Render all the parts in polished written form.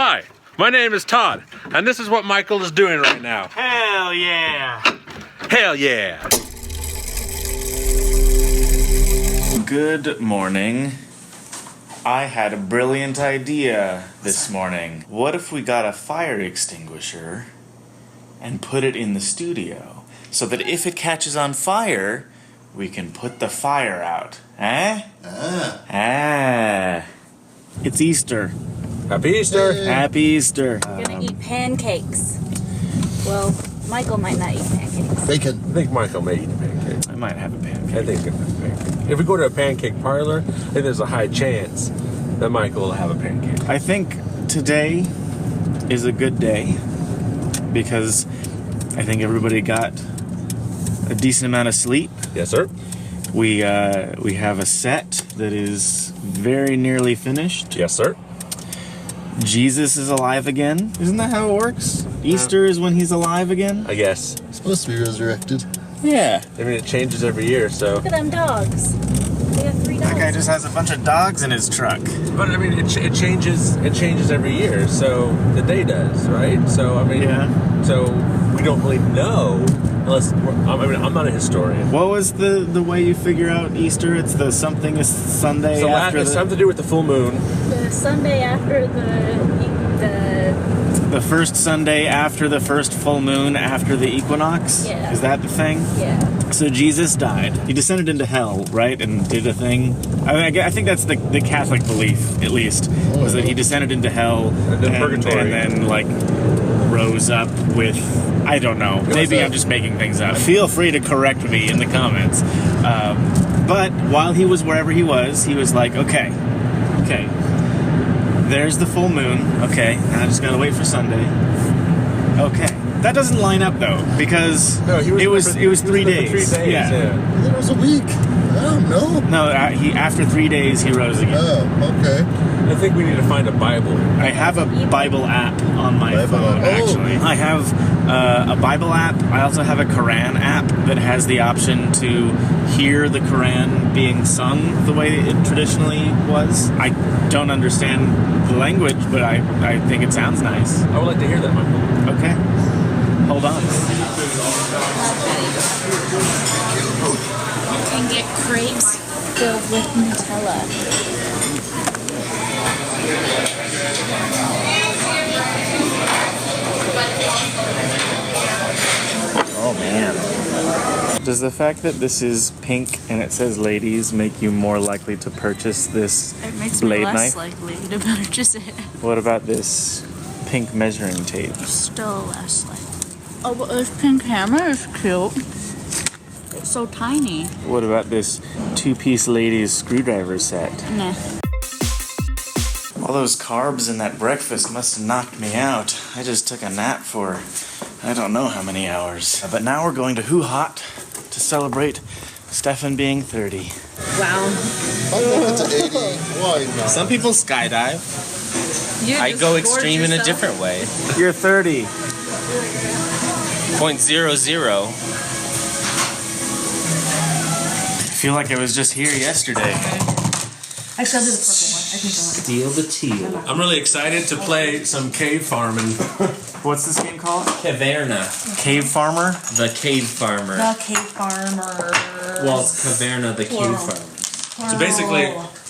Hi, my name is Todd, and this is what Michael is doing right now. Hell yeah! Hell yeah! Good morning. I had a brilliant idea this morning. What if we got a fire extinguisher and put it in the studio so that if it catches on fire, we can put the fire out? It's Easter. Happy Easter! Happy Easter. We're gonna eat pancakes. Well, Michael might not eat pancakes. Bacon. I think Michael may eat a pancake. I might have a pancake. I think if we go to a pancake parlor, I think there's a high chance that Michael will have a pancake. I think today is a good day because I think everybody got a decent amount of sleep. Yes, sir. We have a set that is very nearly finished. Yes, sir. Jesus is alive again. Isn't that how it works? Easter is when he's alive again? I guess. Supposed to be resurrected. Yeah. I mean, it changes every year, so. Look at them dogs. They got 3 dogs. That guy just has a bunch of dogs in his truck. But I mean, it changes. It changes every year. So the day does, right? So I mean, Yeah. So we don't really know unless. I'm not a historian. What was the way you figure out Easter? It's the something is Sunday So after it's something to do with the full moon. The Sunday after the first Sunday after the first full moon after the equinox? Yeah. Is that the thing? yeah. So Jesus died. He descended into hell, right, and did a thing. I think that's the Catholic belief, at least, was that he descended into hell And then purgatory. and then like rose up with. I don't know. Maybe I'm just making things up. Feel free to correct me in the comments. But while he was wherever he was like, okay. There's the full moon. Okay, now I just gotta wait for Sunday. Okay. That doesn't line up though, because No, it was 3 days. 3 days. Yeah. It was a week. I don't know. No, after 3 days he rose again. Oh, okay. I think we need to find a Bible. I have a Bible app on my Bible phone, app. Oh. actually. I have a Bible app. I also have a Quran app that has the option to hear the Quran being sung the way it traditionally was. I don't understand the language, but I think it sounds nice. I would like to hear that, Michael. Okay. Hold on. You can get crepes filled with Nutella. Oh man. Does the fact that this is pink and it says ladies make you more likely to purchase this It makes blade me less knife? likely to purchase it. What about this pink measuring tape? Still less likely. Oh, but this pink hammer is cute. It's so tiny. What about this two-piece ladies screwdriver set? Nah. All those carbs in that breakfast must have knocked me out. I just took a nap for I don't know how many hours. But now we're going to Who Hot to celebrate Stefan being 30. Wow. I'll make it to 80. Why not? Some people skydive. I go extreme in a different way. You're 30. 0.00. I feel like I was just here yesterday. I shall do the purple one. I think Steal the teal. I'm really excited to play some cave farming. What's this game called? Caverna. Cave Farmer? The cave farmer. the cave farmer. Well, it's Caverna, the cave farmer. So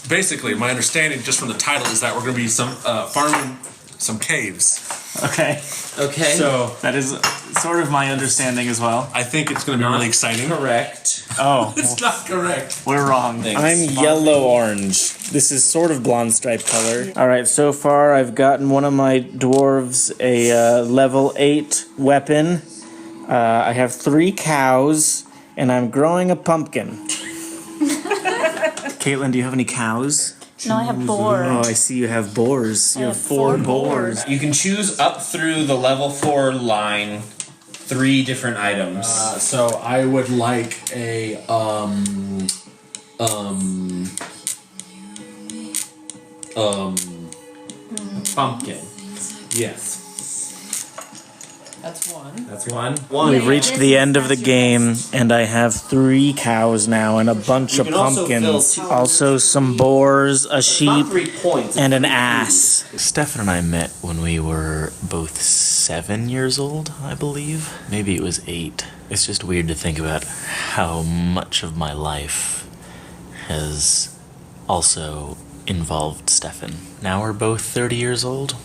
basically, my understanding just from the title is that we're going to be farming some caves. Okay. Okay. So That is sort of my understanding as well. I think it's going to be really exciting. Correct. Oh, It's not correct. we're wrong. Thanks. I'm yellow-orange. This is sort of blonde stripe color. All right, so far I've gotten one of my dwarves a level 8 weapon. I have 3 cows, and I'm growing a pumpkin. Katelyn, do you have any cows? No, I have boar. Oh, I see you have boars. You have 4 boars. You can choose up through the level 4 line 3 different items. So I would like a Pumpkin. yes. That's one. That's one. We've reached the end of the game, and I have 3 cows now and a bunch You of can also pumpkins. fill two- Also some boars, a sheep, Not 3 points. and an ass. Stefan and I met when we were both 7 years old, I believe. Maybe it was 8. It's just weird to think about how much of my life has also involved Stefan. Now we're both 30 years old,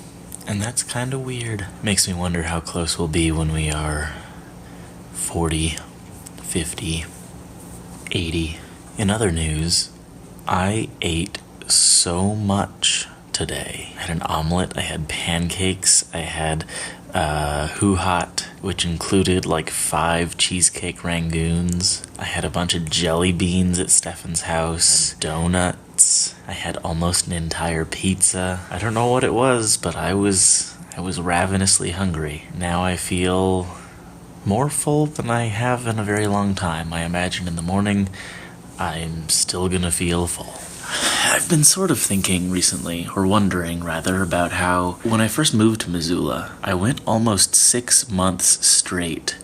and that's kind of weird. Makes me wonder how close we'll be when we are 40, 50, 80. In other news, I ate so much today. I had an omelet, I had pancakes, I had hoo-hot, which included like 5 cheesecake rangoons. I had a bunch of jelly beans at Stefan's house, donuts. I had almost an entire pizza. I don't know what it was, but I was ravenously hungry. Now I feel more full than I have in a very long time. I imagine in the morning I'm still gonna feel full. I've been sort of thinking recently, or wondering rather, about how when I first moved to Missoula, I went almost 6 months straight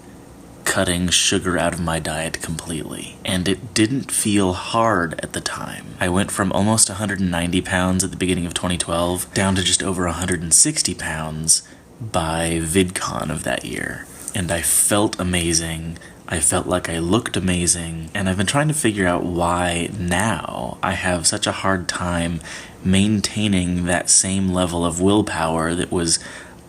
cutting sugar out of my diet completely. And it didn't feel hard at the time. I went from almost 190 pounds at the beginning of 2012 down to just over 160 pounds by VidCon of that year. And I felt amazing. I felt like I looked amazing, and I've been trying to figure out why now I have such a hard time maintaining that same level of willpower that was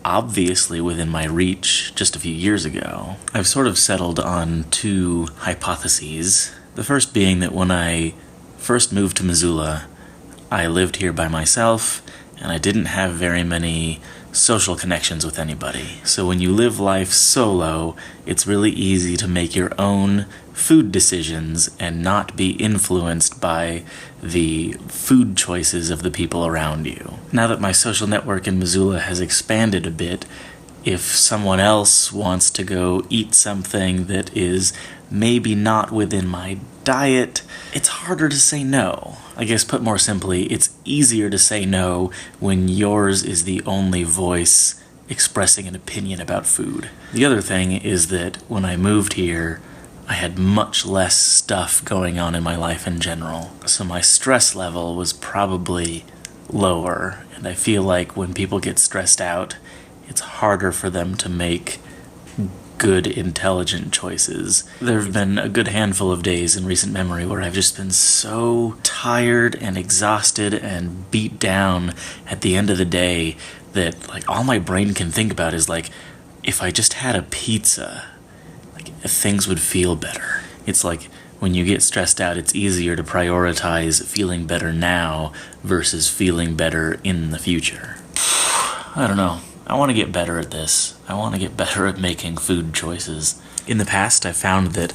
obviously within my reach just a few years ago. I've sort of settled on 2 hypotheses. The first being that when I first moved to Missoula, I lived here by myself, and I didn't have very many social connections with anybody. So when you live life solo, it's really easy to make your own food decisions and not be influenced by the food choices of the people around you. Now that my social network in Missoula has expanded a bit, if someone else wants to go eat something that is maybe not within my diet, it's harder to say no. I guess put more simply, it's easier to say no when yours is the only voice expressing an opinion about food. The other thing is that when I moved here, I had much less stuff going on in my life in general. So my stress level was probably lower, and I feel like when people get stressed out, it's harder for them to make good, intelligent choices. There have been a good handful of days in recent memory where I've just been so tired and exhausted and beat down at the end of the day that like all my brain can think about is like, if I just had a pizza, like things would feel better. It's like when you get stressed out, it's easier to prioritize feeling better now versus feeling better in the future. I don't know. I want to get better at this. I want to get better at making food choices. In the past, I found that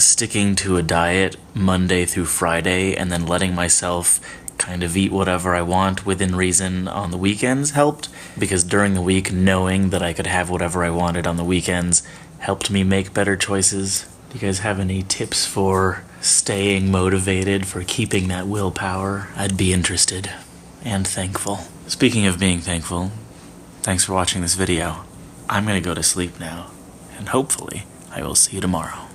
sticking to a diet Monday through Friday and then letting myself kind of eat whatever I want within reason on the weekends helped, because during the week, knowing that I could have whatever I wanted on the weekends helped me make better choices. Do you guys have any tips for staying motivated, for keeping that willpower? I'd be interested and thankful. Speaking of being thankful, thanks for watching this video. I'm gonna go to sleep now, and hopefully I will see you tomorrow.